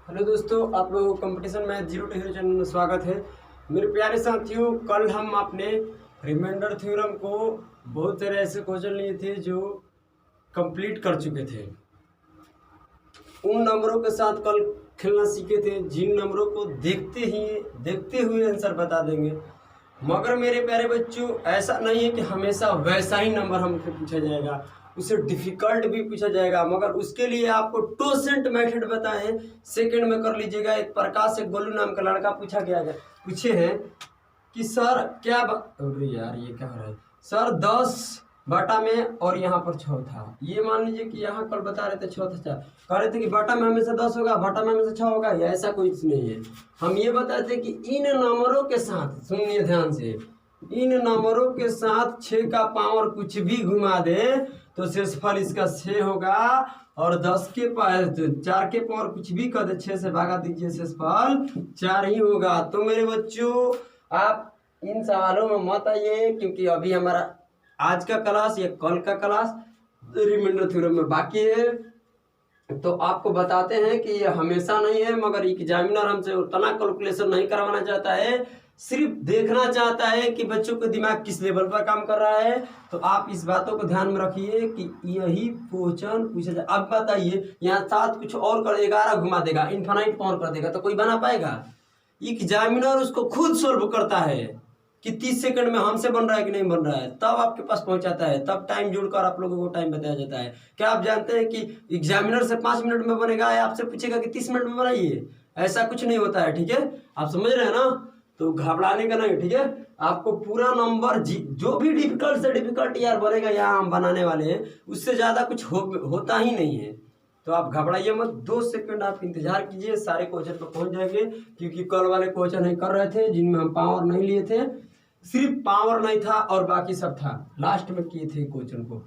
Hello दोस्तों, आप लोगों को competition math zero to hero channel में स्वागत है। मेरे प्यारे साथियों, कल हम अपने रिमाइंडर थ्योरम को बहुत सारे ऐसे क्वेश्चन लिए थे जो कंप्लीट कर चुके थे। उन नंबरों के साथ कल खेलना सीखे थे जिन नंबरों को देखते हुए आंसर बता देंगे। मगर मेरे प्यारे बच्चों, ऐसा नहीं है कि हमेशा वैसा ही नंबर हमसे पूछा जाएगा, उसे डिफिकल्ट भी पूछा जाएगा। मगर उसके लिए आपको टोसेंट मेथड बताएं, सेकंड में कर लीजिएगा। एक प्रकाश एक गोलू नाम का लड़का पूछे हैं कि सर क्या अरे यार ये क्या हो रहा है सर, 10 बटा में और यहाँ पर 6 था। ये मान लीजिए कि यहाँ कल बता रहे थे 6 था, कह रहे थे कि बटा में हमेशा 10 होगा, बटा में हमेशा 6 होगा, या ऐसा कुछ नहीं है। हम ये बताते थे कि इन नंबरों के साथ, सुनिए ध्यान से, इन नंबरों के साथ 6 का पावर कुछ भी घुमा दे तो शेषफल इसका 6 होगा, और 10 के पावर 4 के पावर कुछ भी कर दे 6 से भागा दीजिए, शेषफल 4 ही होगा। तो मेरे बच्चों, आप इन सवालों में मत आइए, क्योंकि अभी हमारा आज का क्लास या कल का क्लास रिमाइंडर थ्योरम में बाकी है। तो आपको बताते हैं कि ये हमेशा नहीं है, मगर एग्जामिनर हमसे उतना कैलकुलेशन नहीं करवाना चाहता है, सिर्फ देखना चाहता है कि बच्चों का दिमाग किस लेवल पर काम कर रहा है। तो आप इस बातों को ध्यान में रखिए कि यही क्वेश्चन पूछा जाए। अब बताइए, यहाँ 7 कुछ और कर 11 घुमा देगा, इन्फिनाइट पावर कर देगा, तो कोई बना पाएगा? एग्जामिनर उसको खुद सोल्व करता है कि 30 सेकंड में हमसे बन रहा है कि नहीं बन रहा है, तब आपके पास पहुंचाता है, तब टाइम जोड़कर आप लोगों को टाइम बताया जाता है। क्या आप जानते हैं कि एग्जामिनर से 5 मिनट में बनेगा या आपसे पूछेगा कि 30 मिनट में बनाइए? ऐसा कुछ नहीं होता है, ठीक है? आप समझ रहे हैं ना? तो घबराने का नहीं, ठीक है? आपको पूरा नंबर जो भी डिफिकल्ट से डिफिकल्ट यार बनेगा यहाँ हम बनाने वाले हैं, उससे ज़्यादा कुछ होता ही नहीं है। तो आप घबराइए मत, 2 सेकंड आप इंतजार कीजिए, सारे क्वेश्चन पर पहुंच जाएंगे। क्योंकि कल वाले क्वेश्चन हम कर रहे थे जिनमें हम पावर नहीं लिए थे, सिर्फ पावर नहीं था और बाकी सब था, लास्ट में किए थे क्वेश्चन को।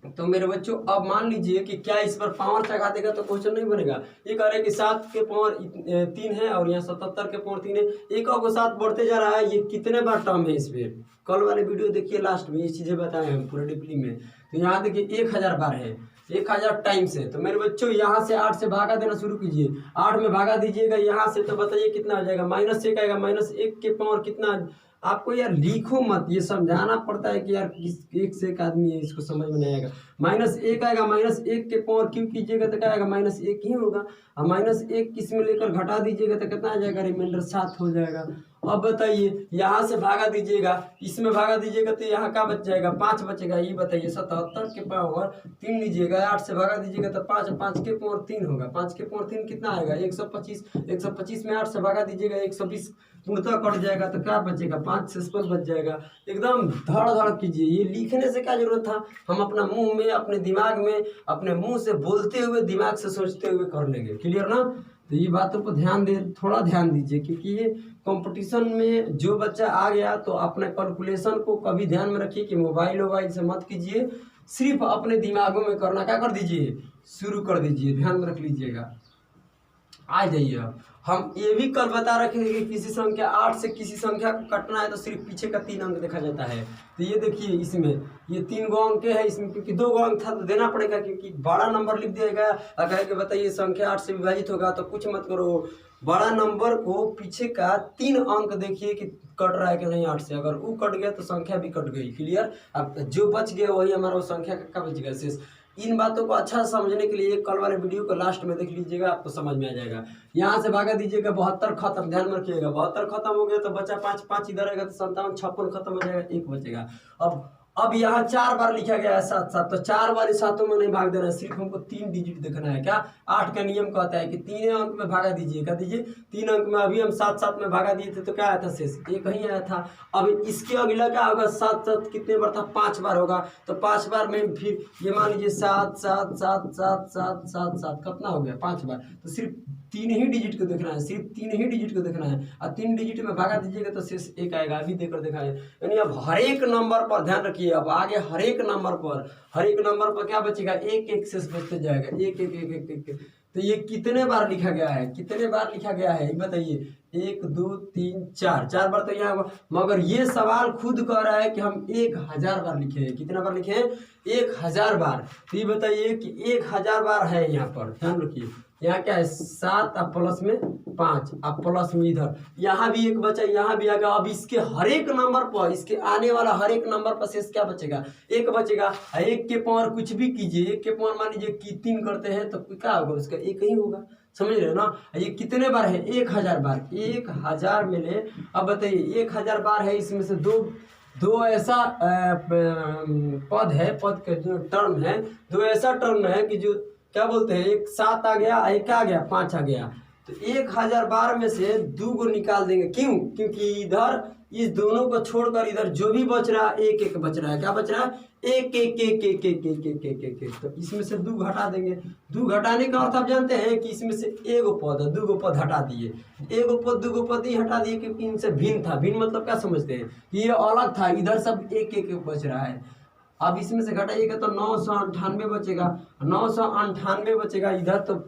तो मेरे बच्चों, अब मान लीजिए कि क्या इस पर पावर चढ़ा देगा तो क्वेश्चन नहीं बनेगा। ये कह रहे हैं कि 7 के पावर 3 है और यहाँ 77 के पावर 3 है, एक और 7 बढ़ते जा रहा है। ये कितने बार टर्म है इस पर? कल वाले वीडियो देखिए, लास्ट में ये चीज़ें बताए हम पूरे डिपली में। तो यहाँ देखिए 1000 बार है, 1000 टाइम्स है। तो मेरे बच्चों, यहाँ से 8 से भागा देना शुरू कीजिए, 8 में भागा दीजिएगा यहाँ से, तो बताइए कितना आ जाएगा? -1 आएगा। -1 के पावर कितना? आपको यार लिखो मत, ये समझाना पड़ता है कि यार किस एक से एक आदमी है, इसको समझ में नहीं आएगा। -1 आएगा, -1 के पावर क्यों कीजिएगा तो क्या आएगा? -1 ही होगा। और -1 किस में लेकर घटा दीजिएगा तो कितना आ जाएगा? रिमाइंडर 7 हो जाएगा। अब बताइए, यहाँ से भागा दीजिएगा, इसमें भागा दीजिएगा तो यहाँ का बच जाएगा? 5 बचेगा। ये बताइए, 77 के पावर 3 लीजिएगा, 8 से भागा दीजिएगा तो 5 के पावर 3 होगा। 5 के पावर 3 कितना आएगा? 125। 125 में 8 से भागा दीजिएगा, 120 पूर्णतः कट जाएगा तो क्या बचेगा? 5 शेषफल बच जाएगा। एकदम धड़ धड़ कीजिए, ये लिखने से क्या जरूरत था? हम अपना मुंह में, अपने दिमाग में, अपने मुंह से बोलते हुए, दिमाग से सोचते हुए कर लेंगे। क्लियर ना? तो ये बातों पर ध्यान दे, थोड़ा ध्यान दीजिए, क्योंकि ये कंपटीशन में जो बच्चा आ गया तो अपने कैलकुलेशन को कभी ध्यान में रखिए कि मोबाइल से मत कीजिए, सिर्फ अपने दिमागों में करना क्या कर दीजिए, शुरू कर दीजिए। ध्यान में रख लीजिएगा। आ जाइए, अब हम ये भी कल बता रखे थे कि किसी संख्या 8 से किसी संख्या को कटना है तो सिर्फ पीछे का 3 अंक देखा जाता है। तो ये देखिए, इसमें ये 3 गो अंक है, इसमें क्योंकि 2 गो अंक था तो देना पड़ेगा, क्योंकि बड़ा नंबर लिख दिया गया। अगर के बताइए संख्या 8 से विभाजित होगा तो कुछ मत करो, बड़ा नंबर को पीछे का 3 अंक देखिए कि कट रहा है कि नहीं 8 से। अगर वो कट गया तो संख्या भी कट गई। क्लियर? अब जो बच गया वही हमारा वो संख्या का बच गया शेष। इन बातों को अच्छा समझने के लिए कल वाले वीडियो को लास्ट में देख लीजिएगा, आपको समझ में आ जाएगा। यहाँ से भागा दीजिएगा, 72 खत्म। ध्यान में रखिएगा, 72 खत्म हो गया तो बचा 5, 5 इधर आएगा तो 57, 56 खत्म हो जाएगा, 1 बचेगा। अब यहाँ 4 बार लिखा गया है 7 7, तो 4 बार इस सातों में नहीं भाग देना है, सिर्फ हमको 3 डिजिट देखना है। क्या 8 का नियम कहता है कि 3 अंक में भागा दीजिए। क्या दीजिए? 3 अंक में। अभी हम 7 7 में भागा दिए थे तो क्या आया था? शेष 1 ही आया था। अब इसके अगला क्या होगा? 7 7 कितने बार था? 5 बार होगा। तो 5 बार में फिर ये मान लीजिए 7 7 7 7 7 7 7 कितना हो गया? 5 बार। तो सिर्फ 3 ही डिजिट को देखना है, सिर्फ 3 ही डिजिट को देखना है। और 3 डिजिट में भागा दीजिएगा तो शेष 1 आएगा। अभी देकर देखा है। यानी अब हर एक नंबर पर ध्यान रखिए, अब आगे हर एक नंबर पर क्या बचेगा? 1 1 शेष बचते जाएगा, 1 1 1 1 1। तो ये कितने बार लिखा गया है? कितने बार लिखा गया है ये बताइए? 1 2 3 4 4 बार तो यहाँ होगा, मगर ये सवाल खुद कह रहा है कि हम 1000 बार लिखे हैं। कितना बार लिखे हैं? 1000 बार। तो ये बताइए कि 1000 बार है यहाँ पर, ध्यान रखिए। यहाँ क्या है? 7, अब प्लस में 5, अब प्लस में इधर यहाँ भी एक बचा, यहाँ भी आ गया। अब इसके हर एक नंबर पर, इसके आने वाला हर एक नंबर पर शेष क्या बचेगा? 1 बचेगा। 1 के पावर कुछ भी कीजिए, 1 के पावर मान लीजिए कि 3 करते हैं तो क्या होगा? उसका 1 ही होगा। समझ रहे हो ना? ये कितने बार है? 1000 बार। 1000 में ले, अब बताइए 1000 बार है, इसमें से दो ऐसा पद है, पद का जो टर्म है, दो ऐसा टर्म है कि जो क्या बोलते हैं, एक 7 आ गया, एक क्या आ गया? 5 आ गया। तो 1000 बार में से 2 को निकाल देंगे। क्यों? क्योंकि इधर इस दोनों को छोड़कर इधर जो भी बच रहा है 1 1 बच रहा है। क्या बच रहा है? 1 1 1 1 1 1 1 1 1 1। तो इसमें से 2 घटा देंगे। 2 घटाने का अर्थ आप जानते हैं कि इसमें से 1 पद है, 2 पद हटा दिए। 1 पद 2 पद ही हटा दिए क्योंकि इनसे भिन्न था। भिन्न मतलब क्या समझते हैं कि ये अलग था, इधर सब 1 1 बच रहा है। अब इसमें से घटाइएगा तो 998 बचेगा। 998 बचेगा, इधर तो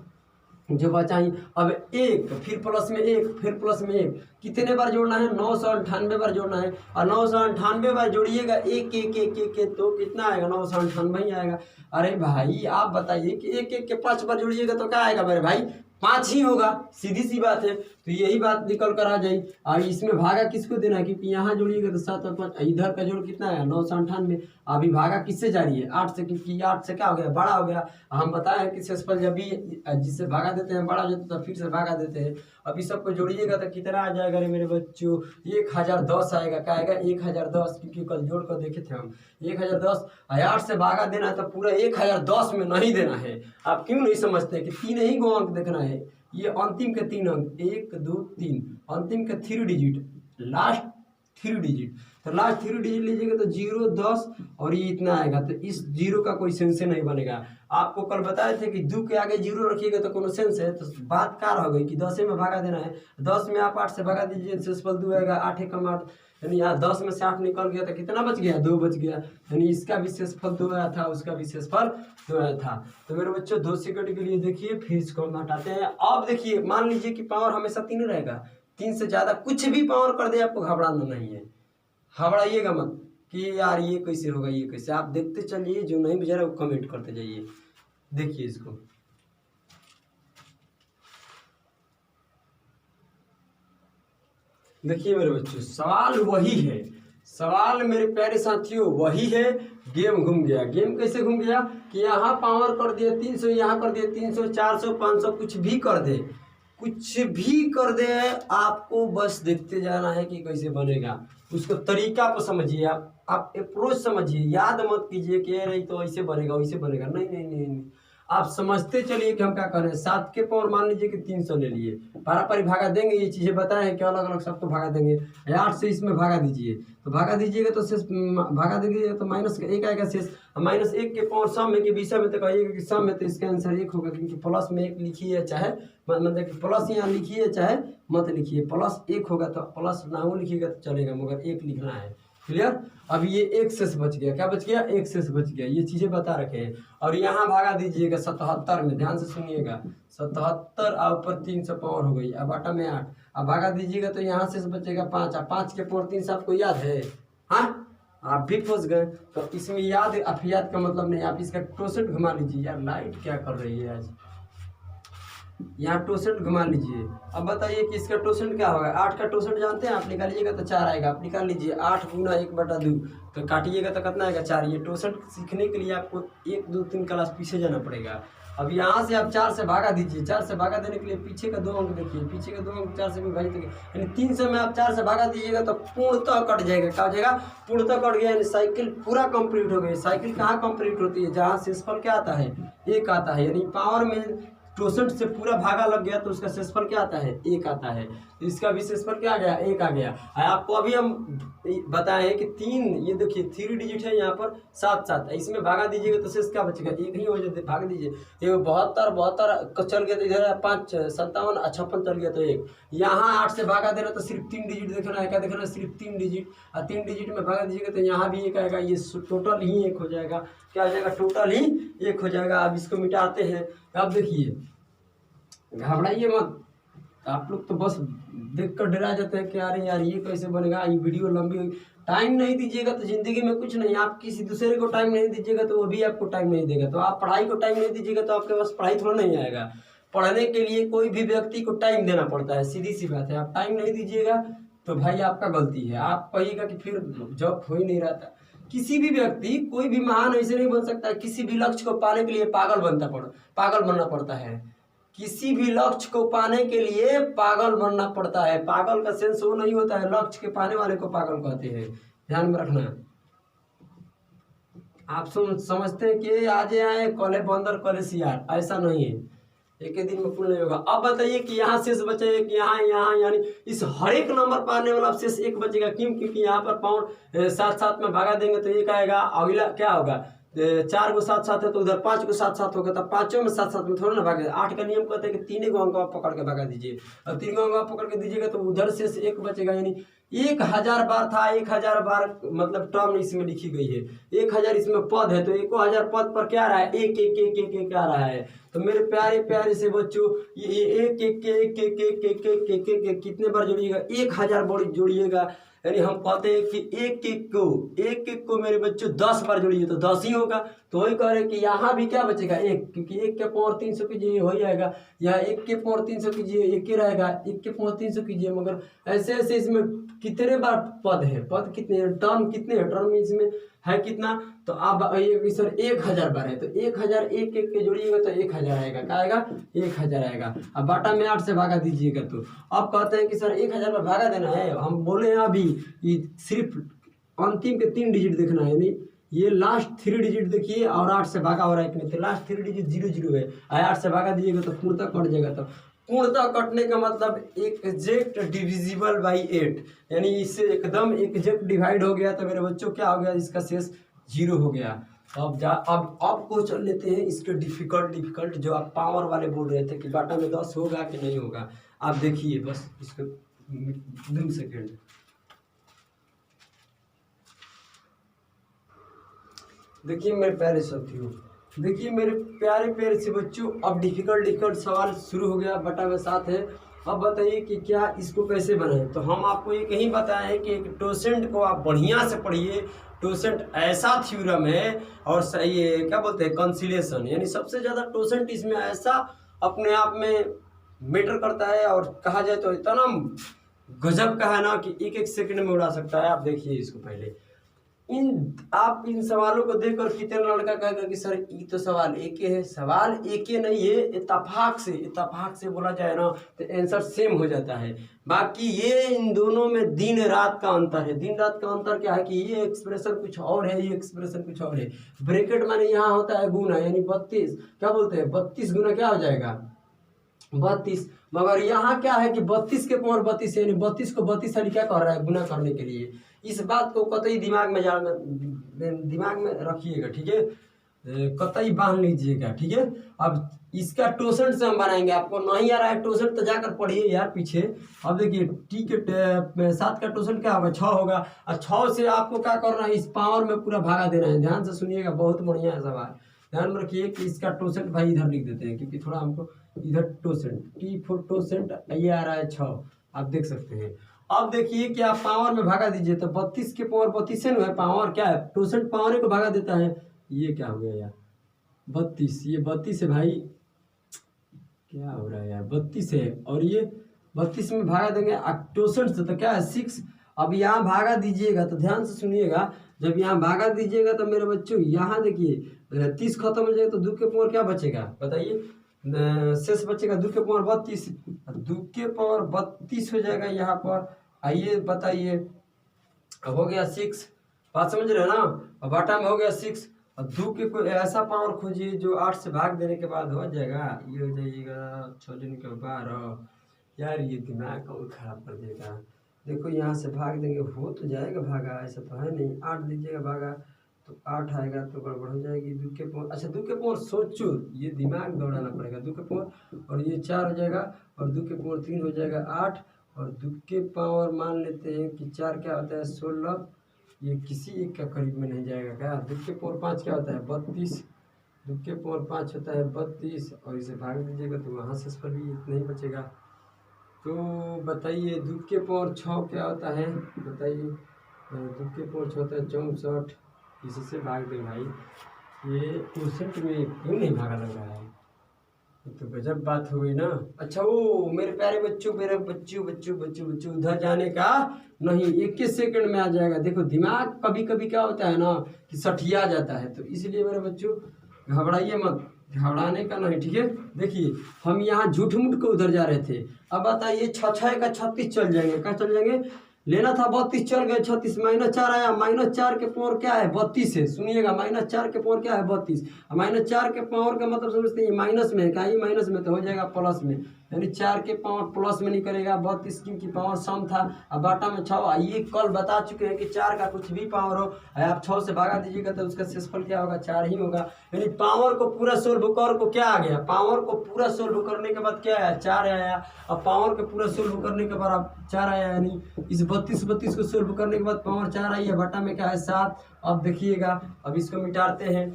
जो बचा ही। अब 1 फिर प्लस में 1 फिर प्लस में 1, कितने बार जोड़ना है? 998 बार जोड़ना है। और 998 बार जोड़िएगा 1 1 1 1 1, तो कितना आएगा? 998 ही आएगा। अरे भाई आप बताइए कि 1 1 के 5 बार जोड़िएगा तो क्या आएगा मेरे भाई? 5 ही होगा, सीधी सी बात है। तो यही बात निकल कर आ जाए। और इसमें भागा किसको देना है? क्योंकि यहाँ जोड़िएगा तो 7 और 5, इधर का जोड़ कितना है? 998। अभी भागा किससे जारी है? 8 से, क्योंकि 8 से क्या हो गया? बड़ा हो गया। हम बताए कि शेषफल जब भी जिससे भागा देते हैं बड़ा हो जाता है तो फिर से भागा देते हैं। अभी सबको जोड़िएगा तो कितना आ जाएगा रे मेरे बच्चों? 1010 आएगा। क्या आएगा? 1010, क्योंकि कल जोड़ कर देखे थे हम। 1010। 8 से भागा देना है तो पूरा 1010 में नहीं देना है। आप क्यों नहीं समझते कि 3 ही गो अंक देखना है? ये अंतिम के 3 अंक, 1 2 3, अंतिम के 3 डिजिट, लास्ट 3 डिजिट। तो लास्ट 3 डिजिट लीजिएगा तो 0 10 और ये इतना आएगा। तो इस 0 का कोई सेंस नहीं बनेगा। आपको कल बताए थे कि 2 के आगे 0 रखिएगा तो कोनो सेंस है? तो बात कार हो गई कि 10 में भागा देना है। 10 में आप 8 से भागा दीजिए, शेषफल 2 आएगा। 8 कम 8, यानी यहाँ 10 में से 8 निकल गया तो कितना बच गया? 2 बच गया। यानी इसका भी शेषफल 2 आया था, उसका भी शेषफल 2 आया था। तो मेरे बच्चों 2 सेकंड के लिए देखिए, फिर इसको हम हटाते हैं। अब देखिए, मान लीजिए कि पावर हमेशा 3 रहेगा, 3 से ज़्यादा कुछ भी पावर कर दे आपको घबराना नहीं है। घबराइएगा मत कि यार ये कैसे होगा, ये कैसे। आप देखते चलिए, जो नहीं बुझा रहा वो कमेंट करते जाइए। देखिए इसको, देखिए मेरे बच्चों, सवाल वही है। सवाल मेरे प्यारे साथियों वही है। गेम घूम गया। गेम कैसे घूम गया कि यहाँ पावर कर दिया 300, यहाँ कर दिया 300, 400, 500, कुछ भी कर दे, कुछ भी कर दे। आपको बस देखते जाना है कि कैसे बनेगा। उसको तरीका को समझिए, आप अप्रोच समझिए। याद मत कीजिए कि नहीं तो ऐसे बनेगा वैसे बनेगा। नहीं नहीं नहीं नहीं, आप समझते चलिए कि हम क्या कर रहे हैं। 7 के पावर मान लीजिए कि 300 ले लिए, पारा भागा देंगे। ये चीज़ें बताए हैं कि अलग अलग सबको भागा देंगे। 8 से इसमें भागा दीजिए, तो भागा दीजिएगा तो शेष भागा देंगे तो -1 आएगा शेष। -1 के पावर सम में कि विषम में तो कहिएगा कि सम में, तो इसका आंसर 1 होगा। क्योंकि प्लस में 1 लिखिए, चाहे मतलब कि प्लस यहाँ लिखिए चाहे मत लिखिए, प्लस 1 होगा तो प्लस ना हो लिखिएगा तो चलेगा, मगर 1 लिखना है। क्लियर? अब ये 1 शेष बच गया। क्या बच गया? 1 शेष बच गया। ये चीज़ें बता रखे हैं। और यहाँ भागा दीजिएगा 77 में, ध्यान से सुनिएगा। 77 और ऊपर 300 पावर हो गई। अब आटा में 8, अब भागा दीजिएगा तो यहाँ शेष बचेगा 5। अब 5 के पावर 300 आपको याद है? हाँ, आप भी फंस गए। तो इसमें याद का मतलब नहीं। आप इसका टोसेट घुमा लीजिए। यार लाइट क्या कर रही है आज? यहाँ टोसेंट घुमा लीजिए। अब बताइए कि इसका टोसेंट क्या होगा? 8 का टोसेंट जानते हैं आप? निकालिएगा तो 4 आएगा। आप निकाल लीजिए। 8 गुना 1/2, तो काटिएगा तो कितना आएगा? 4। ये टोसेंट सीखने के लिए आपको 1 2 3 क्लास पीछे जाना पड़ेगा। अब यहाँ से आप 4 से भागा दीजिए। 4 से भागा देने के लिए पीछे का 2 अंक देखिए। पीछे का 2 अंक 4 से विभाजित, यानी 300 में आप 4 से भागा दीजिएगा तो पूर्णतः कट जाएगा। क्या हो जाएगा? पूर्णतः कट गया, यानी साइकिल पूरा कंप्लीट हो गई। साइकिल कहाँ कंप्लीट होती है? जहाँ शेषफल क्या आता है? 1 आता है। यानी पावर में टोसेंट से पूरा भागा लग गया तो उसका शेषफल क्या आता है? 1 आता है। तो इसका भी शेषफल क्या आ गया? 1 आ गया। आपको अभी हम बताए हैं कि 3, ये देखिए 3 डिजिट है यहाँ पर, 7 7, इसमें भागा दीजिएगा तो शेष क्या बचेगा? 1 ही हो जाते। भाग दीजिए। ये 72 चल गया तो इधर 5 57 56 चल गया तो 1। यहाँ 8 से भागा देना तो सिर्फ 3 डिजिट देखना है। क्या देखना है? सिर्फ 3 डिजिट। और 3 डिजिट में भागा दीजिएगा तो यहाँ भी 1 आएगा। ये टोटल ही 1 हो जाएगा। क्या हो जाएगा? टोटल ही 1 हो जाएगा। अब इसको मिटाते हैं। अब देखिए, घबराइए मत। आप लोग तो बस देख कर डरा जाते हैं कि अरे यार ये कैसे बनेगा, ये वीडियो लंबी होगी। टाइम नहीं दीजिएगा तो ज़िंदगी में कुछ नहीं। आप किसी दूसरे को टाइम नहीं दीजिएगा तो वो भी आपको टाइम नहीं देगा। तो आप पढ़ाई को टाइम नहीं दीजिएगा तो आपके पास पढ़ाई थोड़ा नहीं आएगा। पढ़ने के लिए कोई भी व्यक्ति को टाइम देना पड़ता है, सीधी सी बात है। आप टाइम नहीं दीजिएगा तो भाई आपका गलती है। आप कहिएगा कि फिर जॉब हो ही नहीं रहा था। किसी भी व्यक्ति, कोई भी महान ऐसे नहीं बन सकता। किसी भी लक्ष्य को पाने के लिए पागल बनना पड़ता है। किसी भी लक्ष्य को पाने के लिए पागल बनना पड़ता है। पागल का सेंस वो नहीं होता है, लक्ष्य के पाने वाले को पागल कहते हैं, ध्यान में रखना। आप समझते हैं कि आज आए कल बंदर कल सियार, ऐसा नहीं है। एक ही दिन में पूर्ण नहीं होगा। अब बताइए कि यहाँ शेष बचे कि यहाँ यहाँ, यानी इस हर एक नंबर पर आने वाला शेष एक बचेगा। क्यों? क्योंकि यहाँ पर पावर साथ साथ में भागा देंगे तो एक आएगा। अगला क्या होगा, 4 को साथ साथ है तो उधर 5 को साथ साथ होगा, तब पांचों में साथ साथ में थोड़ा ना भागे। 8 का नियम कहते हैं कि 3 को अंक आप पकड़ के भागा दीजिए, और 3 को अंक आप पकड़ के दीजिएगा तो उधर से एक बचेगा। यानी 1000 बार था, 1000 बार मतलब टर्म इसमें लिखी गई है। 1000 इसमें पद है तो 1000 पद पर क्या आ रहा है, एक एक एक एक एक आ रहा है। तो मेरे प्यारे प्यारे से बच्चों, ये एक एक एक एक एक एक एक एक एक कितने बार जोड़िएगा, 1000 बार जोड़िएगा। यानी हम कहते हैं कि एक एक को मेरे बच्चों 10 बार जोड़िए तो 10 ही होगा। तो वही कह रहे हैं कि यहाँ भी क्या बचेगा, एक, क्योंकि 1 के पावर 300 कीजिए हो जाएगा। यहाँ 1 के पावर 300 कीजिए, एक ही रहेगा। 1 के पावर 300 कीजिए, मगर ऐसे ऐसे इसमें कितने बार पद है, पद कितने हैं, टर्म कितने हैं, टर्म इसमें है कितना। तो आप सर 1000 बार है तो 1000 एक एक के जोड़िएगा तो 1000 आएगा। क्या आएगा, 1000 आएगा। अब बाटा में 8 से भागा दीजिएगा तो अब कहते हैं कि सर 1000 में भागा देना है। हम बोले अभी ये सिर्फ अंतिम के 3 डिजिट देखना है, यानी ये लास्ट 3 डिजिट देखिए और 8 से भागा हो रहा है कि नहीं। तो लास्ट 3 डिजिट 00 है, 8 से भागा दीजिएगा तो पूर्णतः कट जाएगा। तो पूर्णतः कटने का मतलब एग्जैक्ट डिविजिबल बाई 8, यानी इससे एकदम एग्जैक्ट डिवाइड हो गया। तो मेरे बच्चों क्या हो गया, इसका शेष 0 हो गया। अब क्वेश्चन लेते हैं इसके डिफिकल्ट जो आप पावर वाले बोल रहे थे कि बाटा में 10 होगा कि नहीं होगा। आप देखिए बस इसको 2 सेकेंड। देखिए मेरे प्यारे साथियों, देखिए मेरे प्यारे प्यारे से बच्चों, अब डिफिकल्ट सवाल शुरू हो गया। बटा में 7 है। अब बताइए कि क्या इसको कैसे बनाएं। तो हम आपको एक ही बताएं कि एक टोसेंट को आप बढ़िया से पढ़िए। टोसेंट ऐसा थ्योरम है, और ये क्या बोलते हैं, कंसिलेशन, यानी सबसे ज़्यादा टोसेंट इसमें ऐसा अपने आप में मैटर करता है। और कहा जाए तो इतना गजब का है ना कि एक एक सेकंड में उड़ा सकता है। आप देखिए इसको पहले, आप इन सवालों को देखकर कितने लड़का कहेगा कि सर ये तो सवाल एक है। सवाल एक नहीं है, इत्तेफाक से बोला जाए ना तो आंसर सेम हो जाता है। बाकी ये इन दोनों में दिन रात का अंतर है। दिन रात का अंतर क्या है कि ये एक्सप्रेशन कुछ और है, ये एक्सप्रेशन कुछ और है। ब्रैकेट माने यहाँ होता है गुना, यानी 32, क्या बोलते हैं 32 गुना क्या हो जाएगा 32। मगर यहाँ क्या है कि 32 के पावर 32, यानी 32 को 32 सारी क्या कर रहा है, गुना करने के लिए। इस बात को कतई दिमाग में रखिएगा, ठीक है, कतई बांध लीजिएगा, ठीक है। अब इसका टोसेंट से हम बनाएंगे। आपको नहीं आ रहा है टोसेंट तो जाकर पढ़िए यार पीछे। अब देखिए टी के 7 का टोसेंट क्या होगा, 6 होगा। और 6 से आपको क्या करना है, इस पावर में पूरा भागा देना है। ध्यान से सुनिएगा, बहुत बढ़िया है सवाल। ध्यान में रखिए कि इसका टोसेंट भाई इधर लिख देते हैं, क्योंकि थोड़ा हमको इधर टोसेंट T4 ये आ रहा है 6, आप देख सकते हैं। अब देखिए कि आप पावर में भागा दीजिए तो 32 के पावर 32 है ना, पावर क्या है, टोसेंट पावर को भागा देता है। ये क्या हो गया यार 32, ये 32 है भाई, क्या हो रहा है यार 32 है। और ये 32 में भागा देंगे टोसेंट से तो क्या है 6। अब यहाँ भागा दीजिएगा तो ध्यान से सुनिएगा, जब यहाँ भागा दीजिएगा तो मेरे बच्चों यहाँ देखिए 30 खत्म हो जाएगा तो 2 के पावर क्या बचेगा बताइए, शेष बचेगा 2 के पावर 32। 2 के पावर 32 हो जाएगा यहाँ पर। आइए बताइए, अब हो गया 6, बात समझ रहे हो ना। अब बाटा में हो गया 6, और 2 के कोई ऐसा पावर खोजिए जो 8 से भाग देने के बाद हो जाएगा। ये हो जाइएगा 6 जन के 12। यार ये दिमाग कौन खराब कर देगा। देखो यहाँ से भाग देंगे हो तो जाएगा भागा, ऐसा तो है नहीं। 8 दीजिएगा भागा तो 8 आएगा तो गड़बड़ हो जाएगी। 2 के पावर, अच्छा 2 के पावर सोचो, ये दिमाग दौड़ाना पड़ेगा। 2 के पावर और ये 4 हो जाएगा, और 2 के पावर 3 हो जाएगा 8, और 2 के पावर मान लेते हैं कि 4 क्या होता है 16। ये किसी एक का करीब में नहीं जाएगा क्या। 2 के पावर 5 क्या होता है 32, 2 के पावर 5 होता है 32, और इसे भाग दीजिएगा तो वहाँ से पर भी इतना ही बचेगा। तो बताइए दूध के पावर 6 क्या होता है, बताइए। दूध के पावर 6 होता है 64, इससे भाग दे भाई। ये क्वेश्चन में क्यों नहीं भागा लग रहा है, ये तो गजब बात हो गई ना। अच्छा वो मेरे प्यारे बच्चों, मेरे बच्चों बच्चों बच्चों बच्चों उधर जाने का नहीं, 21 सेकंड में आ जाएगा। देखो दिमाग कभी कभी क्या होता है ना कि सठिया जाता है, तो इसलिए मेरे बच्चों घबराइए मत, घबराने का नहीं, ठीक है। देखिए हम यहाँ झूठ मूठ को उधर जा रहे थे, अब बताइए 6 का 36 चल जाएंगे, क्या चल जाएंगे, लेना था 32 चल गए 36, -4 आया, -4 के पावर क्या है 32 है, सुनिएगा -4 के पावर क्या है 32, -4 के पावर का मतलब समझते हैं माइनस में है, क्या ये माइनस में तो हो जाएगा प्लस में, यानी 4 के पावर प्लस में निकलेगा 32 की पावर सम था, अब बाटा में 6। ये कल बता चुके हैं कि 4 का कुछ भी पावर हो आप 6 से भागा दीजिएगा तो उसका शेषफल क्या होगा 4 ही होगा, यानी पावर को पूरा सोल्व कर को क्या आ गया, पावर को पूरा सोल्व करने के बाद क्या आया 4 आया, अब पावर को पूरा सोल्व करने के बाद अब 4 आया, यानी इस 32 को सोल्व करने के बाद पावर 4 आई है, बटा में क्या है 7। अब देखिएगा, अब इसको मिटाते हैं।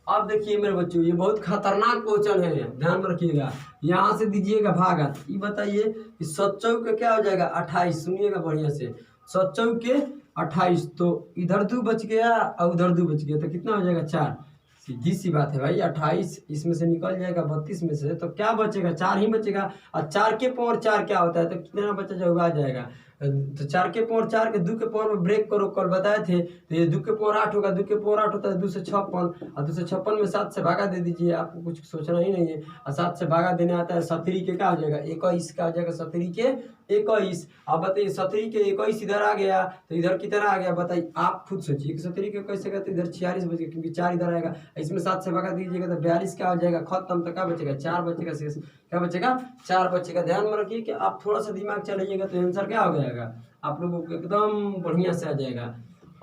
अब देखिए मेरे बच्चों ये बहुत खतरनाक क्वेश्चन है, ध्यान में रखिएगा, यहाँ से दीजिएगा भागा, ये बताइए कि 7 चौक क्या हो जाएगा 28, सुनिएगा बढ़िया से, 7 चौक के 28, तो इधर 2 बच गया और उधर 2 बच गया, तो कितना हो जाएगा 4, सीधी सी बात है भाई, 28 इसमें से निकल जाएगा 32 में से, तो क्या बचेगा 4 ही बचेगा, और 4 के पावर 4 क्या होता है, तो कितना बचा जाएगा आ जाएगा, तो 4 के पावर 4 के 2 के पावर में ब्रेक करो, कल बताए थे, तो ये 2 के पावर 8 होगा, 2 के पावर 8 होता है 2 से 56, और 2 से 56 में 7 से भागा दे दीजिए, आपको कुछ सोचना ही नहीं है, और 7 से भागा देने आता है 7 के क्या हो जाएगा 21 का हो जाएगा, 7 के 21। अब बताइए 7 के 21 इधर आ गया तो इधर की तरह आ गया, बताइए आप खुद सोचिए कि 7 के 21 का तो इधर 46 बचेगा, क्योंकि 4 इधर आएगा, इसमें 7 से भागा दीजिएगा तो 42 क्या हो जाएगा खत्म, तो क्या बचेगा 4 बचेगा, शेष क्या बचेगा 4 बचेगा। ध्यान में रखिए कि आप थोड़ा सा दिमाग चलाइएगा तो आंसर क्या हो जाएगा आप लोगों को एकदम बढ़िया से आ जाएगा।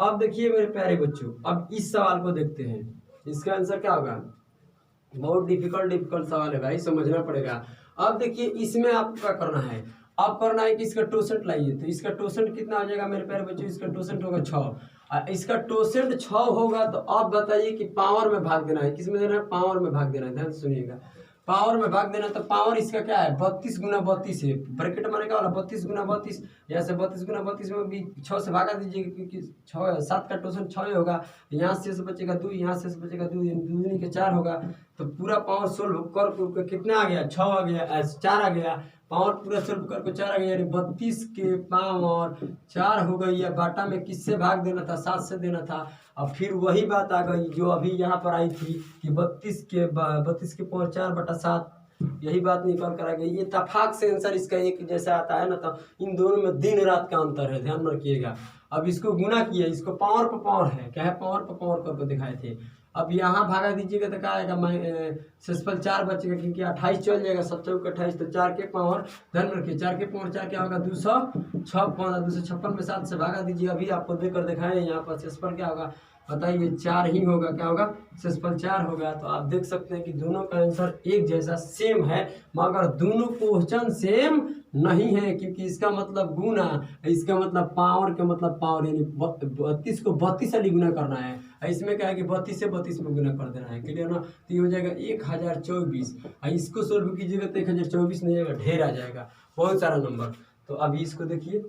अब देखिए मेरे प्यारे बच्चों, अब इस सवाल को देखते हैं, इसका आंसर क्या होगा, बहुत डिफिकल्ट सवाल है भाई, समझना पड़ेगा। अब देखिए इसमें आपको क्या करना है, अब करना है कि इसका टोसेंट लाइए, तो इसका टोसेंट कितना आ जाएगा मेरे प्यारे बच्चों, इसका टोसेंट होगा 6, इसका टोसेंट 6 होगा, तो अब बताइए कि पावर में भाग देना है, किसमें देना है पावर में भाग देना है, ध्यान सुनिएगा, पावर में भाग देना, तो पावर इसका क्या है 32 गुना 32 है, ब्रैकेट माने क्या वाला 32 गुना 32, यहाँ से 32 गुना 32 में भी 6 से भागा दीजिएगा, क्योंकि 7 का टोसेंट 6 होगा, यहाँ से बचेगा 2, यहाँ से बचेगा 2, 2 के 4 होगा, तो पूरा पावर सोल्व कर कितना आ गया 6 आ गया 4 आ गया, पावर पूरा सोल्व करके 4 आ गया, यानी 32 के पावर 4 हो गई है, बाटा में किससे भाग देना था 7 से देना था। अब फिर वही बात आ गई जो अभी यहाँ पर आई थी कि 32 के पावर 4 बटा 7, यही बात निकल कर आ गई, ये इत्तेफाक से आंसर इसका एक जैसा आता है ना, तो इन दोनों में दिन रात का अंतर है, ध्यान रखिएगा। अब इसको गुना किया, इसको पावर पर पावर है, क्या है पावर पर पावर करके दिखाए थे, अब यहाँ भागा दीजिएगा तो क्या आएगा शेषफल 4 बचेगा, क्योंकि 28 चल जाएगा, 7 चौक 28, तो 4 के पावर ध्यान रखिए 4 के पावर 4 क्या होगा 256, 256 में 7 से भागा दीजिए, अभी आपको देकर दिखाए यहाँ पर शेषफल क्या होगा बताइए 4 ही होगा, क्या होगा शेषफल 4 होगा। तो आप देख सकते हैं कि दोनों का आंसर एक जैसा सेम है, मगर दोनों क्वेश्चन सेम नहीं है, क्योंकि इसका मतलब गुना, इसका मतलब पावर का मतलब पावर, यानी 32 को 32 वाली गुना करना है, इसमें क्या है कि 32 से 32 में गुना कर देना है, क्लियर ना, तो ये हो जाएगा 1024, इसको सोल्व कीजिएगा तो 1024 नहीं आएगा, ढेर आ जाएगा, बहुत सारा नंबर। तो अभी इसको देखिए,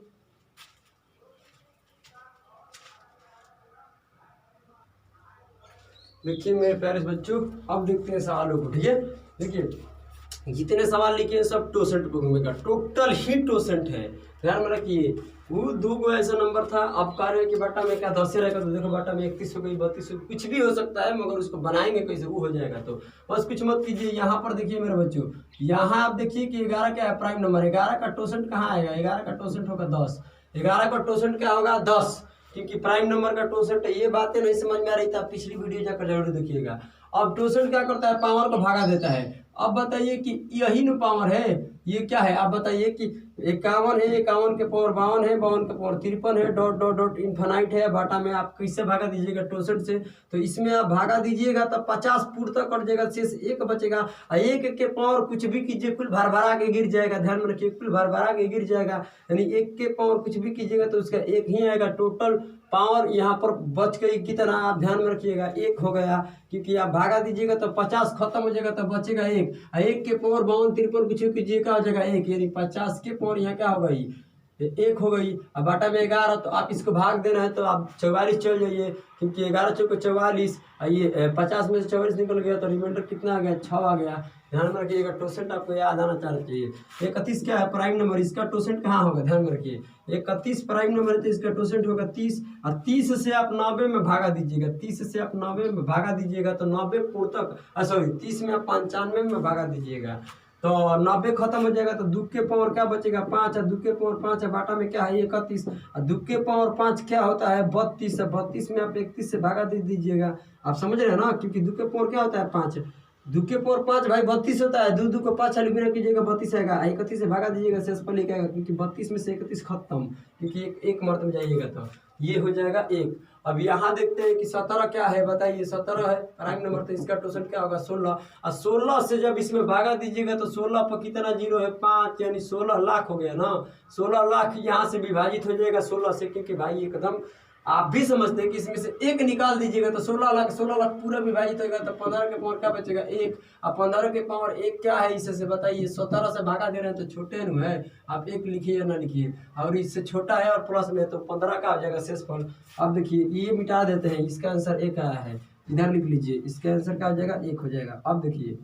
देखिए मेरे प्यारे बच्चों, अब देखते हैं सवालों को, ठीक है। देखिए जितने सवाल लिखे हैं सब टोसेंट बुक में का टोटल ही टोसेंट है, ध्यान में रखिए। वो 2 को ऐसा नंबर था, अब कह रहे हैं कि बाटा में क्या 10 रहेगा, तो देखो बाटा में 31 हो गई 32 हो, कुछ भी हो सकता है, मगर उसको बनाएंगे कैसे वो हो जाएगा, तो बस कुछ मत कीजिए। यहाँ पर देखिए मेरे बच्चों, यहाँ आप देखिए कि 11 क्या है प्राइम नंबर, 11 का टोसेंट कहाँ आएगा, 11 का टोसेंट होगा 10, 11 का टोसेंट क्या होगा 10, क्योंकि प्राइम नंबर का टोसेंट है। ये बातें नहीं समझ में आ रही था, पिछली वीडियो जाकर जरूर देखिएगा। अब टोसेंट क्या करता है पावर को भागा देता है। अब बताइए कि यही न पावर है, ये क्या है, आप बताइए कि 51 है, 51 के पावर 52 है, 52 के पावर 53 है, डॉट डॉट डॉट इन्फानाइट है, बाटा में आप कैसे भागा दीजिएगा टोसेंट से, तो इसमें आप भागा दीजिएगा तो 50 पूर्ता कट जाएगा, शेष 1 बचेगा, और 1 के पावर कुछ भी कीजिए कुल भर भरा के गिर जाएगा, ध्यान में रखिए कुल भर भरा के गिर जाएगा, यानी 1 के पावर कुछ भी कीजिएगा तो उसका 1 ही आएगा, टोटल पावर यहाँ पर बच गई कितना आप ध्यान में रखिएगा 1 हो गया, क्योंकि आप भागा दीजिएगा तो 50 खत्म हो जाएगा तो बचेगा 1, 1, 1 के पावर 52 53 कुछ कीजिए क्या हो जाएगा 1, यानी 50 के पावर यहाँ क्या हो गई 1 हो गई। अब बाटा में 11, तो आप इसको भाग देना है तो आप 44 चल जाइए, क्योंकि 11 चौके 44, ये 50 में से 44 निकल गया तो रिमाइंडर कितना आ गया 6 आ गया। ध्यान में रखिएगा, टोसेंट आपको याद आना चाहिए। 31 क्या है प्राइम नंबर, इसका टोसेंट कहाँ होगा, ध्यान में रखिए 31 प्राइम नंबर है तो इसका टोसेंट होगा 30, और 30 से आप 90 में भागा दीजिएगा, 30 से आप 90 में भागा दीजिएगा तो 90 पूर्णतक, सॉरी 30 में आप 95 में भागा दीजिएगा तो 90 खत्म हो जाएगा, तो 2 के पावर क्या बचेगा 5 है, 2 के पावर 5 है, बाटा में क्या है 31, और 2 के पावर 5 क्या होता है 32 है, 32 में आप 31 से भागा दे दीजिएगा। आप समझ रहे हैं ना, क्योंकि 2 के पावर क्या होता है 5, 2 के पावर 5 भाई 32 होता है, 2 2 को 5 गुना कीजिएगा 32 आएगा, 31 से भागा दीजिएगा शेष पर लेके आएगा, क्योंकि 32 में से 31 खत्म, क्योंकि एक मर्त में जाइएगा तो ये हो जाएगा 1। अब यहाँ देखते हैं कि 17 क्या है, बताइए 17 है प्राइम नंबर, तो इसका टोटल क्या होगा 16, और 16 से जब इसमें भागा दीजिएगा तो 16 पर कितना जीरो है 5, यानी 16 लाख हो गया ना। 16 लाख यहाँ से विभाजित हो जाएगा 16 से, क्योंकि भाई एकदम आप भी समझते हैं कि इसमें से 1 निकाल दीजिएगा तो 16 लाख पूरा विभाजित होगा, तो 15 के पावर क्या बचेगा 1, और 15 के पावर 1 क्या है इससे बताइए, 17 से भागा दे रहे हैं तो छोटे है, आप 1 लिखिए या ना लिखिए, और इससे छोटा है और प्लस में तो 15 का हो जाएगा शेषफल। अब देखिए ये मिटा देते हैं, इसका आंसर 1 आया है, इधर लिख लीजिए, इसका आंसर क्या हो जाएगा 1 हो जाएगा। अब देखिए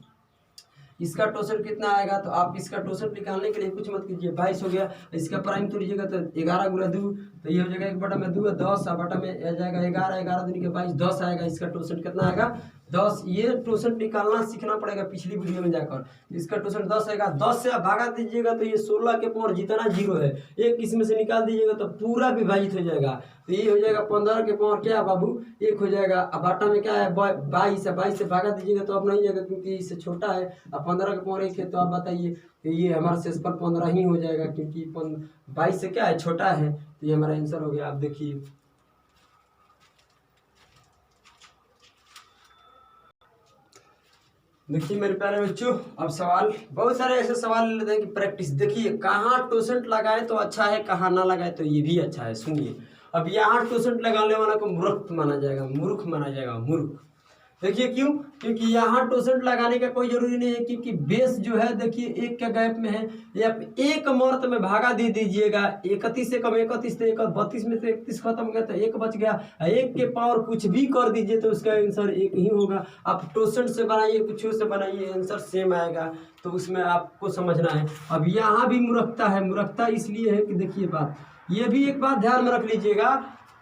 इसका टोटल कितना आएगा, तो आप इसका टोटल निकालने के लिए कुछ मत कीजिए, 22 हो गया, इसका प्राइम तोड़िएगा तो 11 गुना 2, तो ये हो जाएगा 1/2 है 10, और बटा में आ जाएगा 11, 11 दूनी के 22 10 आएगा, इसका टोटल कितना आएगा 10। ये टोटल निकालना सीखना पड़ेगा पिछली वीडियो में जाकर, इसका टोटल 10 आएगा, 10 से आप भागा दीजिएगा तो ये 16 के पावर जितना जीरो है 1 इसमें से निकाल दीजिएगा तो पूरा विभाजित हो जाएगा, तो ये हो जाएगा 15 के पावर क्या बाबू 1 हो जाएगा। अब बाटा में क्या है 22 है, 22 से भागा दीजिएगा तो अब नहीं जाएगा क्योंकि इससे छोटा है, अब 15 के पावर 1 है, तो आप बताइए तो ये हमारा शेषफल 15 ही हो जाएगा, क्योंकि 22 से क्या है छोटा है, तो ये हमारा आंसर हो गया। आप देखिए मेरे प्यारे बच्चों, अब सवाल बहुत सारे ऐसे सवाल ले लेते हैं कि प्रैक्टिस, देखिए कहाँ टोसेंट लगाए तो अच्छा है, कहाँ ना लगाए तो ये भी अच्छा है। सुनिए, अब यहाँ टोसेंट लगाने वाला को मूर्ख माना जाएगा, मूर्ख माना जाएगा, मूर्ख। देखिए क्यों, क्योंकि यहाँ टोसेंट लगाने का कोई जरूरी नहीं है, क्योंकि बेस जो है देखिए 1 के गैप में है, ये आप 1 मर्त में भागा दे दीजिएगा, 31 से कम 31 थे, 32 में से 31 खत्म हो गया तो 1 बच गया, 1 के पावर कुछ भी कर दीजिए तो उसका आंसर 1 ही होगा। आप टोसेंट से बनाइए कुछ से बनाइए आंसर सेम आएगा, तो उसमें आपको समझना है। अब यहाँ भी मूर्खता है, मूर्खता इसलिए है कि देखिए बात, ये भी एक बात ध्यान में रख लीजिएगा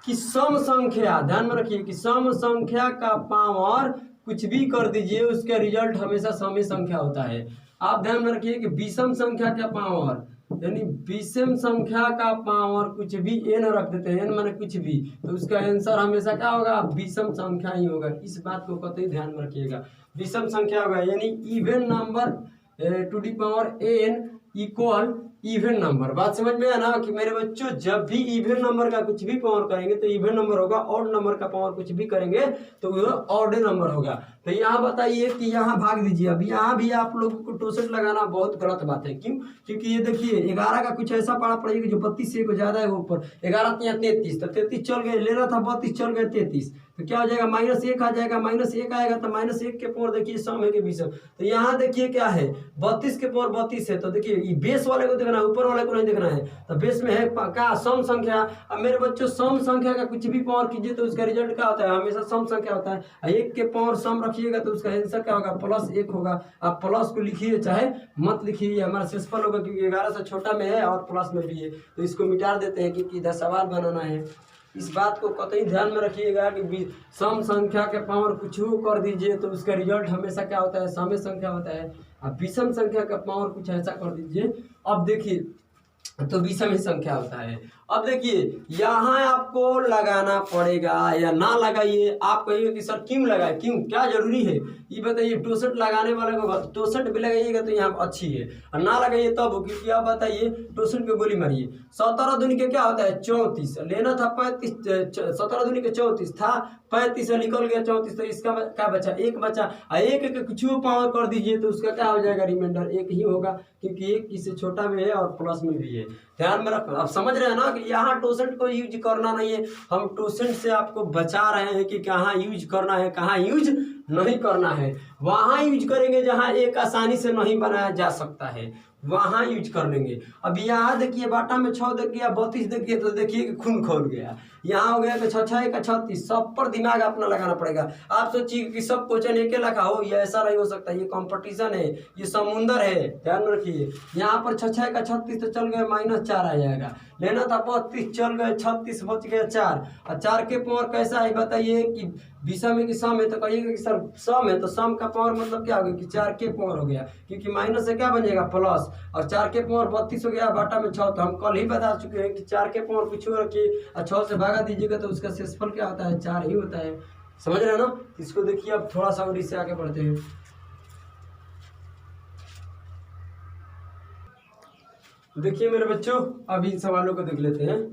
कि सम संख्या, ध्यान में रखिए कि सम संख्या का पावर कुछ भी कर दीजिए उसका रिजल्ट हमेशा सम संख्या होता है। आप ध्यान में रखिए कि विषम संख्या का पावर, यानी विषम संख्या का पावर कुछ भी n रख देते हैं, n माने कुछ भी, तो उसका आंसर हमेशा क्या होगा विषम संख्या ही होगा। इस बात को कतई ध्यान में रखिएगा, विषम संख्या होगा, यानी even number to the power n equal even number. बात समझ में है ना कि मेरे बच्चों, जब भी इवन नंबर का कुछ भी पावर करेंगे तो इवन नंबर होगा, ऑड नंबर का पावर कुछ भी करेंगे तो वो ऑड नंबर होगा। तो यहाँ बताइए कि यहाँ भाग दीजिए, अब यहाँ भी आप लोगों को टोसेंट लगाना बहुत गलत बात है। क्यों, क्योंकि ये देखिए 11 का कुछ ऐसा पड़ा पड़ेगा जो 32 से ज्यादा है, ऊपर 11 यहाँ 33, तो 33 चल गए, लेना था 32 चल गए 33, तो क्या हो जाएगा -1 आ जाएगा, -1 आएगा तो -1 के पावर देखिए सम है कि विषम, तो यहाँ देखिए क्या है 32 के पावर 32 है, तो देखिए ये बेस वाले को देखना है, ऊपर वाले को नहीं देखना है, तो बेस में है क्या सम संख्या। अब मेरे बच्चों सम संख्या का कुछ भी पावर कीजिए तो उसका रिजल्ट क्या होता है, हमेशा सम संख्या होता है। 1 के पावर सम रखिएगा तो उसका आंसर क्या होगा +1 होगा। आप प्लस को लिखिए चाहे मत लिखिए, हमारा शेषफल होगा क्योंकि 11 से छोटा में है और प्लस में भी है, तो इसको मिटा देते हैं क्योंकि इधर सवाल बनाना है। इस बात को कतई ध्यान में रखिएगा कि सम संख्या के पावर कुछ कर दीजिए तो उसका रिजल्ट हमेशा क्या होता है सम संख्या होता है। अब विषम संख्या का पावर कुछ ऐसा कर दीजिए, अब देखिए तो विषम ही संख्या होता है। अब देखिए यहाँ आपको लगाना पड़ेगा या ना लगाइए, आप कहिए कि सर क्यों लगाए, क्यों क्या जरूरी है ये बताइए। टोसेंट लगाने वाले को टोसेंट भी लगाइएगा तो यहाँ अच्छी है, और ना लगाइए तब, क्योंकि आप बताइए टोसेंट पे गोली मारिए। 17 दूनी के क्या होता है 34, लेना था 35, 17 दूनी के 34 था, 35 से निकल गया 34, तो इसका क्या बचा 1 बचा, 1 के कुछ पावर कर दीजिए तो उसका क्या हो जाएगा रिमाइंडर 1 ही होगा, क्योंकि 1 इससे छोटा में है और प्लस में भी है। ध्यान में रखो, आप समझ रहे हैं ना कि यहाँ टोसेंट को यूज करना नहीं है, हम टोसेंट से आपको बचा रहे हैं कि कहाँ यूज करना है कहाँ यूज नहीं करना है। वहाँ यूज करेंगे जहाँ एक आसानी से नहीं बनाया जा सकता है, वहाँ यूज कर लेंगे। अब यहाँ देखिए बाटा में 6 देख गया, 32 देखिए तो देखिए कि खून खोल गया। यहाँ हो गया कि 6 6 का 36, सब पर दिमाग अपना लगाना पड़ेगा। आप सोचिए कि सब क्वेश्चन एक लखा हो, ये ऐसा नहीं हो सकता, ये कंपटीशन है, ये समुंदर है, ध्यान रखिए। यहाँ पर 6 6 का 36 तो चल गए -4 आ जाएगा, लेना था 32 चल गए 36 बच गया 4। और 4 के पावर कैसा है बताइए कि विषम है कि सम है, तो कहिएगा कि सर सम है, तो सम का पावर मतलब क्या हो गया कि 4 के पावर हो गया, क्योंकि माइनस से क्या बनेगा प्लस, और 4 के पावर 32 हो गया बाटा में 6। तो हम कल ही बता चुके हैं कि 4 के पावर कुछ रखिए और 6 से भागा दीजिएगा तो उसका शेषफल क्या होता है, 4 ही होता है। समझ रहे हैं ना। इसको देखिए अब थोड़ा सा और इससे आगे बढ़ते हैं। देखिए मेरे बच्चों, अब इन सवालों को देख लेते हैं,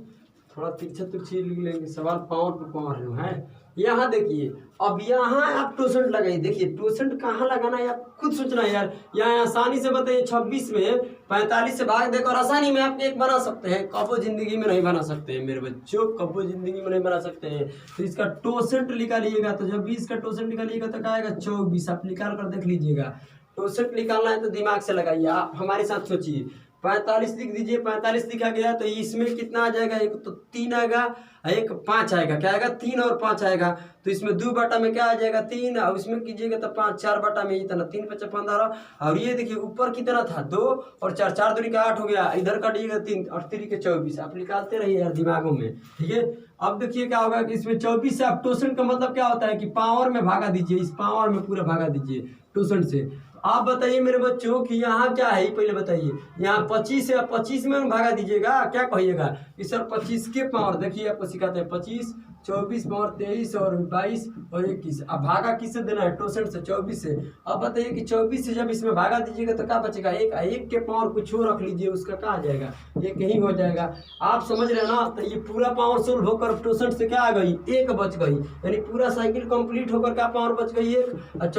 थोड़ा तिरछा तिरछी लिख लेंगे। सवाल पावर टू पावर है। यहाँ देखिए, अब यहाँ आप टोसेंट लगाइए। देखिए टोसेंट कहाँ लगाना है आप खुद सोचना है यार। यहाँ आसानी से बताइए, 26 में 45 से भाग देकर आसानी में आप एक बना सकते हैं, कबो जिंदगी में नहीं बना सकते हैं मेरे बच्चों, कबो जिंदगी में नहीं बना सकते हैं। तो इसका टोसेंट निकालिएगा, तो जब 20 का टोसेंट निकालिएगा तो क्या आएगा 24। आप निकाल कर देख लीजिएगा। टोसेंट निकालना है तो दिमाग से लगाइए, आप हमारे साथ सोचिए। 45 लिख दीजिए, 45 लिखा गया तो इसमें कितना आ जाएगा, एक तो 3 आएगा, एक 5 आएगा। क्या आएगा 3 और 5 आएगा, तो इसमें 2 बटा में क्या आ जाएगा 3, और इसमें कीजिएगा तो 5, 4 बटा में इतना 3 5 15। और ये देखिए ऊपर कितना था 2 और 4, 4 दूनी का 8 हो गया, इधर काटिएगा 3 और 3 के 24। आप निकालते रहिए यार दिमागों में, ठीक है। अब देखिए क्या होगा कि इसमें 24 से आप टोसेंट का मतलब क्या होता है कि पावर में भागा दीजिए, इस पावर में पूरा भागा दीजिए टोसेंट से। आप बताइए मेरे बच्चों कि यहाँ क्या है, पहले बताइए। यहाँ 25 से 25 में भागा दीजिएगा, क्या कहिएगा कि सर 25 के पावर, देखिए आपको सिखाते हैं 25, 24 पावर 23 और 22 और 21। अब भागा किससे देना है, टोसेंट से, 24 से। अब बताइए कि 24 से जब इसमें भागा दीजिएगा तो क्या बचेगा, एक के पावर कुछ और रख लीजिए, उसका क्या आ जाएगा, एक ही हो जाएगा। आप समझ रहे हैं ना। तो ये पूरा पावर सोल्व होकर टोसेंट से क्या आ गई, 1 बच गई, यानी पूरा साइकिल कंप्लीट होकर क्या पावर बच गई 1। और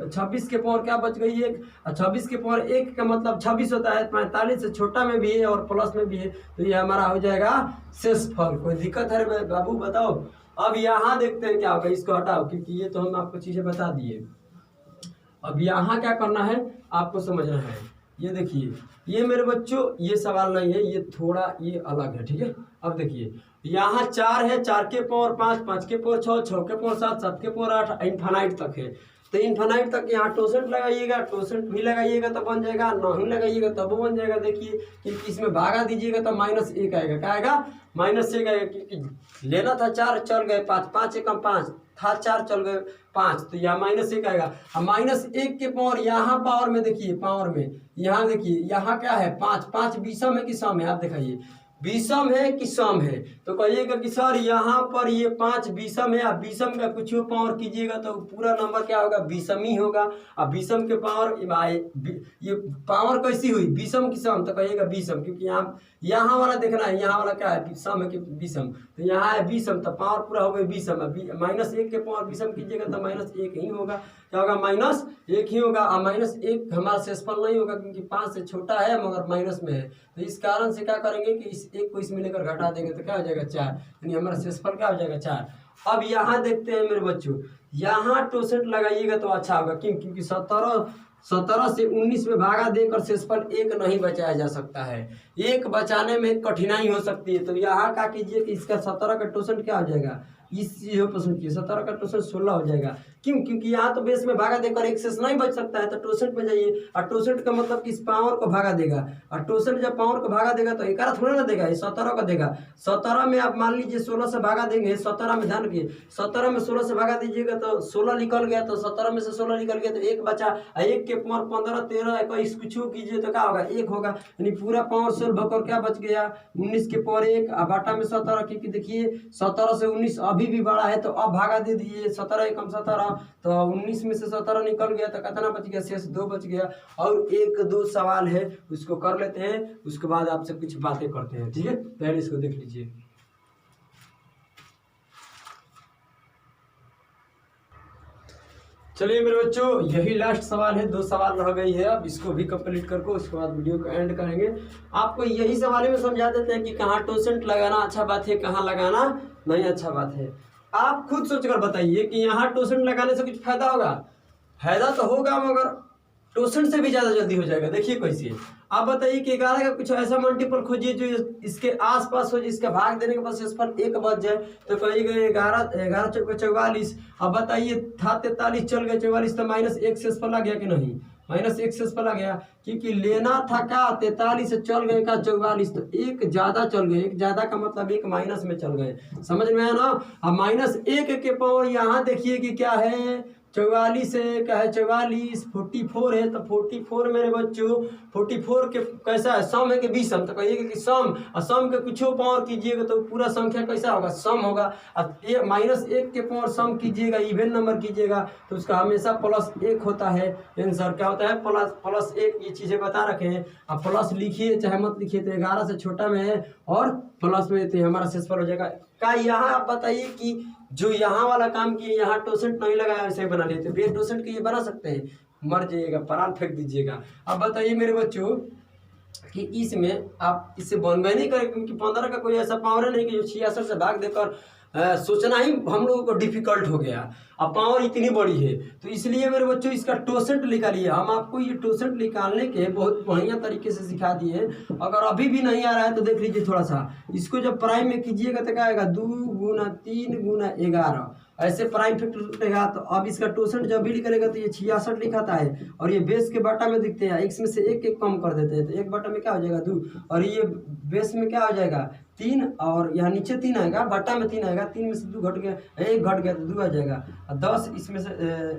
26 के पावर क्या बच गई 1, और 26 के पावर 1 का मतलब 26 होता है, 45 से छोटा में भी है और प्लस में भी है, तो ये हमारा हो जाएगा शेषफल। कोई दिक्कत है रे बाबू बताओ। अब यहाँ देखते हैं क्या होगा, इसको हटाओ क्योंकि ये तो हम आपको चीजें बता दिए। अब यहाँ क्या करना है आपको समझना है। ये देखिए, ये मेरे बच्चों ये सवाल नहीं है, ये थोड़ा ये अलग है, ठीक है। अब देखिए यहाँ 4 है, 4 के पावर 5, 5 के पावर 6, 6 के पावर 7, 7 के पावर 8, इनफाइनाइट तक है। तो इनफाइनाइट तक यहाँ टोसेंट लगाइएगा, टोसेंट भी लगाइएगा तो बन जाएगा, नहीं लगाइएगा तब बन जाएगा। देखिए क्योंकि इसमें भागा दीजिएगा तो -1 आएगा, क्या आएगा -1 आएगा, क्योंकि लेना था 4 चल गए 5, 5 से कम 5 था, 4 चल गए 5, तो यहाँ -1 आएगा। अब -1 के पावर यहाँ पावर में देखिए, पावर में यहाँ देखिए यहाँ क्या है 5, 5 विषम है कि सम है, आप दिखाइए विषम है कि सम है। तो कहिएगा कि सर यहाँ पर ये 5 विषम है, आप विषम का कुछ पावर कीजिएगा तो पूरा नंबर क्या होगा विषम ही होगा। अब विषम के पावर ये पावर कैसी हुई विषम की सम, तो कहिएगा विषम, क्योंकि यहाँ वाला देखना है, यहाँ वाला क्या है सम है कि विषम, तो यहाँ है विषम, तो पावर पूरा हो गया विषम। -1 के पावर विषम कीजिएगा तो -1 ही होगा, क्या होगा -1 ही होगा। और -1 हमारा शेषफल नहीं होगा क्योंकि 5 से छोटा है मगर माइनस में है, तो इस कारण से क्या करेंगे कि इस 1 को इसमें लेकर घटा देंगे तो क्या हो जाएगा 4, यानी हमारा शेषफल क्या हो जाएगा 4। अब यहाँ देखते हैं मेरे बच्चों, यहाँ टोसेंट लगाइएगा तो अच्छा होगा, क्योंकि 17 से 19 में भागा देकर शेषफल 1 नहीं बचाया जा सकता है, 1 बचाने में कठिनाई हो सकती है। तो यहाँ क्या कीजिए कि इसका 17 का टोसेंट क्या हो जाएगा, इस 17 का टोसेंट 16 हो जाएगा। क्यों, क्योंकि यहाँ तो बेस में भागा देकर एक शेष नहीं बच सकता है, तो टोसेंट में जाइए। और टोसेंट का मतलब कि इस पावर को भागा देगा, और टोसेंट जब पावर को भागा देगा तो 11 थोड़ा ना देगा, ये 17 का देगा। 17 में आप मान लीजिए 16 से भागा देंगे, 17 में ध्यान रखिए 17 में 16 से भागा दीजिएगा तो 16 निकल गया, तो 17 में से 16 निकल गया तो 1 बचा। 1 के पावर 15, 13, 21 कुछ कीजिए तो क्या होगा 1 होगा, यानी पूरा पावर सोल्व होकर क्या बच गया 19 के पावर 1 बाटा में 17, क्योंकि देखिए 17 से 19 अभी भी बड़ा है, तो अब भागा दे दीजिए 17 एकम 17, तो 19 में से 17 निकल गया तो कितना बच गया शेष 2 बच गया। और 1-2 सवाल है उसको कर लेते हैं, उसके बाद आपसे कुछ बातें करते हैं, ठीक है। पहले इसको देख लीजिए। चलिए मेरे बच्चों, यही लास्ट सवाल है, 2 सवाल रह गई है, अब इसको भी कंप्लीट करके उसके बाद वीडियो को एंड करेंगे। आपको यही सवाल में समझा देते हैं कि कहाँ टोसेंट लगाना अच्छा बात है, कहाँ लगाना नहीं अच्छा बात है। आप खुद सोचकर बताइए कि यहाँ टोसेंट लगाने से कुछ फायदा होगा? फायदा तो होगा मगर टोसेंट से भी ज़्यादा जल्दी हो जाएगा। देखिए कैसे, आप बताइए कि 11 का कुछ ऐसा मल्टीपल खोजिए जो इसके आसपास हो, जिसका भाग देने के बाद शेषफल 1 बच जाए। तो कहिएगा 11 चौके 44। अब बताइए था 43, चल गए 44, तो -1 शेषफल आ गया कि नहीं? -1 शेषफल आ गया, क्योंकि लेना था का 43 से चल गए का 44, तो एक ज़्यादा चल गए। एक ज़्यादा का मतलब एक माइनस में चल गए, समझ में आया ना? अब -1 के पावर यहाँ देखिए कि क्या है, 44 है, क्या है 44, 44 है। तो 44 मेरे बच्चों, 44 के कैसा है, सम है कि विषम? तो कहिएगा कि सम, और सम के कुछ पावर कीजिएगा तो पूरा संख्या कैसा होगा, सम होगा। अब -1 के पावर सम कीजिएगा, इवन नंबर कीजिएगा, तो उसका हमेशा +1 होता है। आंसर क्या होता है, +1। ये चीज़ें बता रखे हैं। अब प्लस लिखिए चाहे मत लिखिए, तो 11 से छोटा में है और प्लस में, तो हमारा शेषफल हो जाएगा का। यहाँ आप बताइए कि जो यहाँ वाला काम किए, यहाँ टोसेंट नहीं लगाया, ऐसे बना लेते, बे टोसेंट के ये बना सकते हैं? मर जाइएगा, परान फेंक दीजिएगा। अब बताइए मेरे बच्चों कि इसमें आप इससे बनवे नहीं करें, क्योंकि 15 का कोई ऐसा पावर नहीं कि जो 66 से भाग देकर सोचना ही हम लोगों को डिफिकल्ट हो गया। अब पावर इतनी बड़ी है, तो इसलिए मेरे बच्चों इसका टोसेंट निकालिए। हम आपको ये टोसेंट निकालने के बहुत बढ़िया तरीके से सिखा दिए। अगर अभी भी नहीं आ रहा है तो देख लीजिए थोड़ा सा, इसको जब प्राइम में कीजिएगा तो क्या आएगा, 2 × 3 × 11, ऐसे प्राइम फैक्टर उठेगा। तो अब इसका टोसेंट जब भी निकलेगा तो ये 66 लिखाता है, और ये बेस के बटा में दिखते हैं, x में से एक कम कर देते हैं, तो 1 बटा में क्या हो जाएगा 2, और ये बेस में क्या हो जाएगा 3, और यहाँ नीचे 3 आएगा, बटा में 3 आएगा, 3 में से 2 घट गया, 1 घट गया तो 2 आ जाएगा, और 10 इसमें से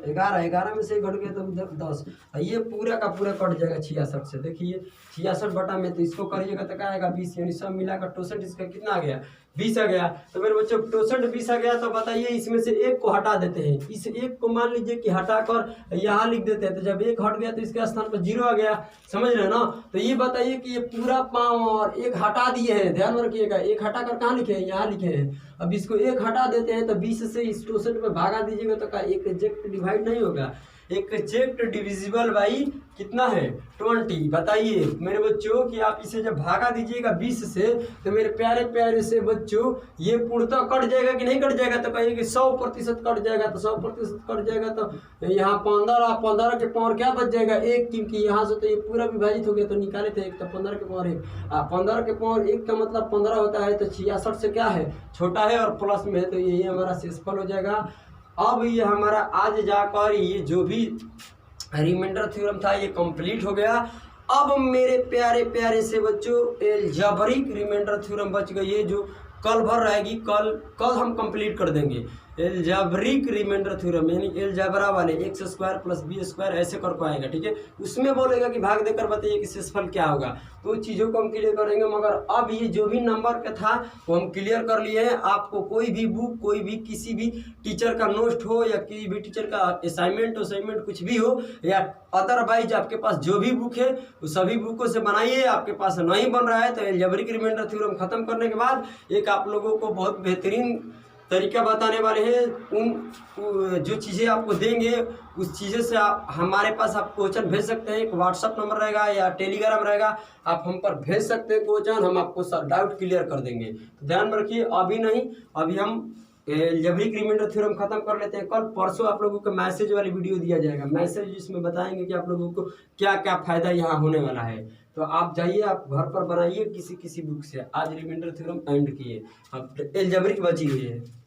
11 में से 1 घट गया तो 10, ये पूरा का पूरा कट जाएगा 66 से। देखिए 66 बटा में, तो इसको करिएगा तो क्या आएगा 20, यानी सब मिलाकर टोसेंट इसका कितना आ गया, 20 आ गया। तो मेरे बच्चों टोसेंट 20 आ गया, तो बताइए इसमें से 1 को हटा देते हैं। इस 1 को मान लीजिए कि हटाकर यहाँ लिख देते हैं, तो जब 1 हट गया तो इसके स्थान पर 0 आ गया, समझ रहे हैं ना? तो ये बताइए कि ये पूरा पावर 1 हटा दिए हैं, ध्यान में रखिएगा। 1 हटाकर कहाँ लिखे हैं, यहाँ लिखे हैं। अब इसको 1 हटा देते हैं, तो 20 से इस टोसेंट में भागा दीजिएगा तो क्या एक एग्जैक्ट डिवाइड नहीं होगा, एक एग्जैक्ट डिविजिबल बाई कितना है 20। बताइए मेरे बच्चों कि आप इसे जब भागा दीजिएगा 20 से, तो मेरे प्यारे प्यारे से बच्चों ये पूर्णतः कट जाएगा कि नहीं कट जाएगा? तो कहिए कि 100% कट जाएगा। तो 100% कट जाएगा, तो यहाँ 15 के पावर क्या बच जाएगा 1, क्योंकि यहाँ से तो ये पूरा विभाजित हो गया, तो निकाले थे 1, तो 15 के पावर 1। 15 के पावर 1 का मतलब 15 होता है, तो 66 से क्या है, छोटा है और प्लस में है, तो यही हमारा शेषफल हो जाएगा। अब ये हमारा आज जाकर ये जो भी रिमाइंडर थ्योरम था ये कंप्लीट हो गया। अब मेरे प्यारे प्यारे से बच्चों एलजेब्रिक रिमाइंडर थ्योरम बच गई है, जो कल भर रहेगी। कल हम कंप्लीट कर देंगे एलजेब्रिक रिमाइंडर थ्योरम, यानी एलजेब्रा वाले x² + b² ऐसे कर पाएगा, ठीक है। उसमें बोलेगा कि भाग देकर बताइए कि शेषफल क्या होगा, तो चीज़ों को हम क्लियर करेंगे। मगर अब ये जो भी नंबर का था वो हम क्लियर कर लिए हैं। आपको कोई भी बुक, कोई भी किसी भी टीचर का नोट हो, या किसी भी टीचर का असाइनमेंट कुछ भी हो, या अदरवाइज आपके पास जो भी बुक है वो सभी बुकों से बनाइए। आपके पास नहीं बन रहा है तो एलजेब्रिक रिमाइंडर थ्योरम खत्म करने के बाद एक आप लोगों को बहुत बेहतरीन तरीका बताने वाले हैं। उन जो चीज़ें आपको देंगे उस चीज़ें से आप हमारे पास आप क्वेश्चन भेज सकते हैं। एक व्हाट्सअप नंबर रहेगा या टेलीग्राम रहेगा, आप हम पर भेज सकते हैं क्वेश्चन, हम आपको सब डाउट क्लियर कर देंगे। तो ध्यान रखिए, अभी नहीं, अभी हम एलजेब्रिक रिमाइंडर थ्योरम खत्म कर लेते हैं। कल परसों आप लोगों को मैसेज वाली वीडियो दिया जाएगा, मैसेज जिसमें बताएंगे कि आप लोगों को क्या क्या फ़ायदा यहाँ होने वाला है। तो आप जाइए, आप घर पर बनाइए किसी बुक से। आज रिमाइंडर थ्योरम एंड किए, अब एलजेब्रिक बची हुई है।